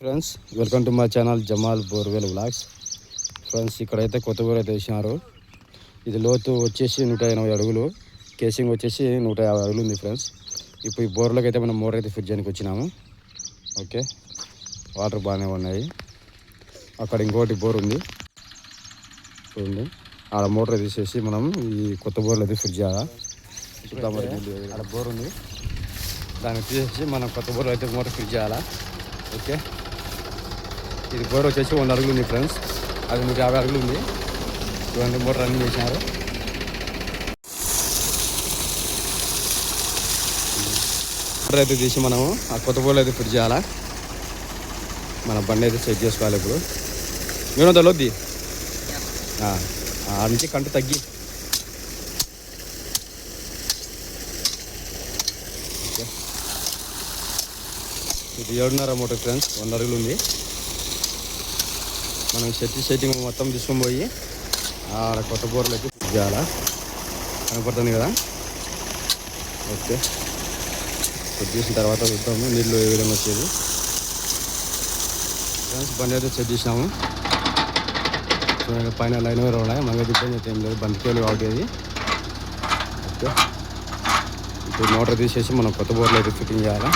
Friends, welcome to my channel Jamal borewell vlogs. Friends, ఇక్కడైతే కొత్త bore అయితే వేసినారు. ఇది లోతు వచ్చేసి 180 అడుగులు, కేసింగ్ వచ్చేసి 150 అడుగులు ఉంది. ఫ్రెండ్స్, ఇప్పుడు ఈ బోర్లోకి అయితే మనం మోటార్ అయితే ఫిట్ చేయడానికి వచ్చినాము. ఓకే, వాటర్ బాగానే ఉన్నాయి. అక్కడ ఇంకోటి బోర్ ఉంది చూడండి. ఆడ మోటార్ తీసేసి మనం ఈ కొత్త బోర్లో అయితే ఫిట్ చేయాలా. ఆడ బోర్ ఉంది, దాన్ని తీసేసి మనం కొత్త బోర్లో అయితే మోటార్ ఫిట్ చేయాలా. ఓకే, ఇది బోర్ వచ్చేసి 100 అడుగులు ఉంది. ఫ్రెండ్స్, అది 150 అడుగులు ఉంది. చూడండి, మోటార్ రన్నింగ్ చేసినారు. మోటార్ అయితే తీసి మనము ఆ కొత్త బోర్లో అయితే ఫిట్ చేయాలా. మన బండి అయితే సెట్ చేసుకోవాలి. ఇప్పుడు మేము తొలొద్ది ఆ నుంచి కంటు తగ్గి. ఇది 7.5 మోటార్ ఫ్రెండ్స్, 100 అడుగులు ఉంది. మనం సెట్టింగ్ మొత్తం తీసుకొని పోయి ఆడ కొత్త బోర్లకి ఫిట్ చేయాలా. కనపడుతుంది కదా. ఓకే, ఫిట్ చేసిన తర్వాత చూద్దాము నీళ్ళు ఏ విధంగా వచ్చేది. ఫ్రెండ్స్, బండి అయితే సెట్ చేసినాము. పైన లైన్ వేరే ఉన్నాయి, మనకి ఇబ్బంది అయితే ఏం లేదు, బండికేళ్ళు కాబట్టి. ఓకే, ఇప్పుడు మోటార్ తీసేసి మనం కొత్త బోర్లు అయితే ఫిట్టింగ్ చేయాలా.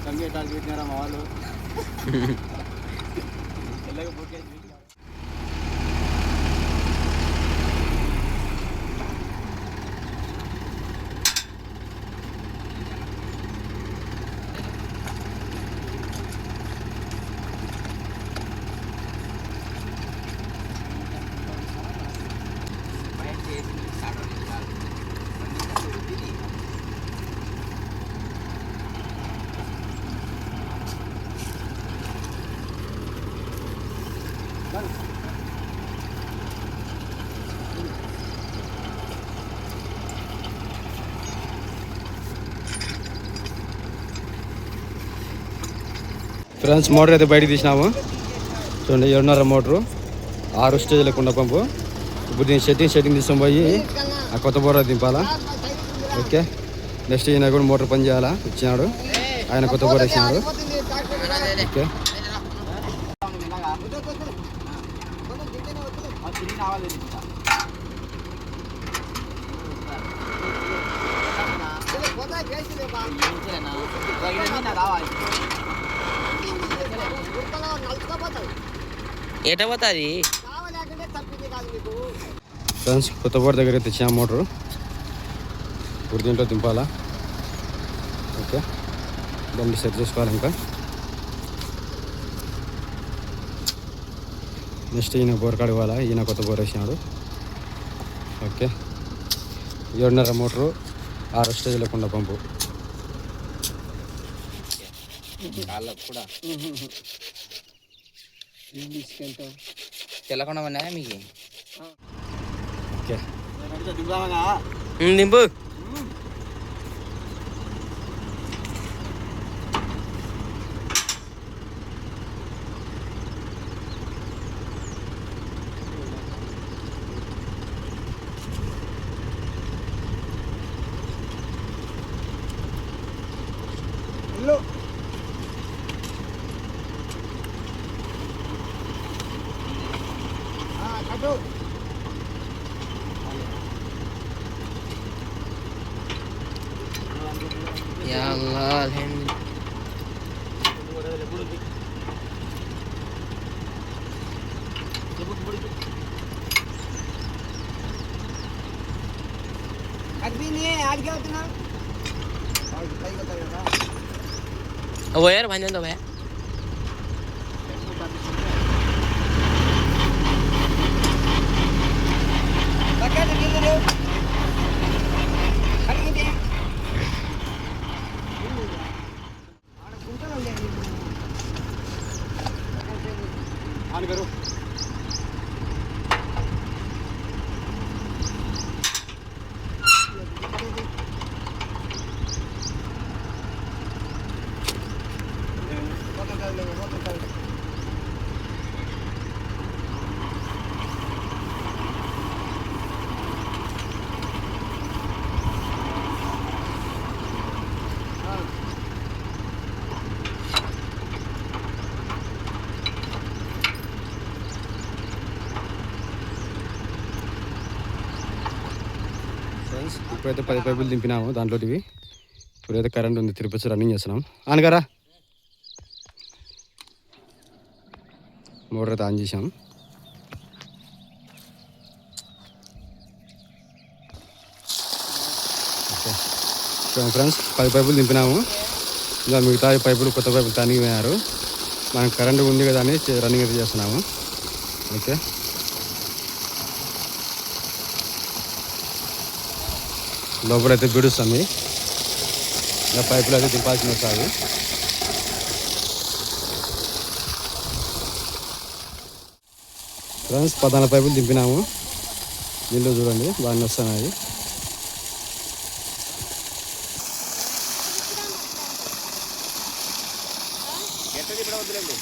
కంగేటాలు పెట్టినారా మా వాళ్ళు. ఫ్రెండ్స్, మోటార్ అయితే బయటకు తీసినాము. చూడండి, 7.5 మోటరు, 6 స్టేజ్ల కుండ పంపు. ఇప్పుడు దీన్ని సెట్టింగ్ తీసుకొని పోయి ఆ కొత్త బోర్ దింపాలా. ఓకే, నెక్స్ట్ ఈయన కూడా మోటార్ పని చేయాలా. ఇచ్చినాడు ఆయన, కొత్త బోర్ వేసినాడు. ఓకే, ఏటా పోతుంది ఫ్రెండ్స్. కొత్త బోర్ దగ్గర తెచ్చిన మోటరు ఇప్పుడు దీంట్లో దింపాలా. ఓకే, దాన్ని సెట్ చేసుకోవాలి. ఇంకా నెక్స్ట్ ఈయన బోర్ కాడ ఇవ్వాలా. ఈయన కొత్త బోర్ వేసినాడు. ఓకే, 7.5 మోటరు, 6 స్టేజ్ల కుండ పంపు. తెల్లకుండా ఉన్నాయా మీకు? ఓకే, దింపు. Ya Allah, alhamdulillah. వైర్ బంద్ భయ ऑन करो ఫ్రెండ్స్ ఇప్పుడైతే 10 పైపులు దింపినాము దాంట్లోటివి. ఇప్పుడైతే కరెంట్ ఉంది, తిరుపతి రన్నింగ్ చేస్తున్నాం. ఆనగారా మోటార్ అయితే ఆన్ చేసాం. ఓకే ఫ్రెండ్స్ 10 పైపులు దింపినాము. ఇంకా మిగతా పైపులు కొత్త పైపులు తనిగి పోయినారు. మనకు కరెంట్ ఉంది కదా అని రన్నింగ్ అయితే చేస్తున్నాము. ఓకే లోపలైతే బిడుస్తుంది. ఇంకా పైపులు అయితే దింపాల్సిన వస్తుంది. ఫ్రెండ్స్ 14 పైపులు దింపినాము. నీళ్ళు చూడండి బాగానే వస్తున్నాయి. ఎట్లా ఇప్పుడు వద్దులేండి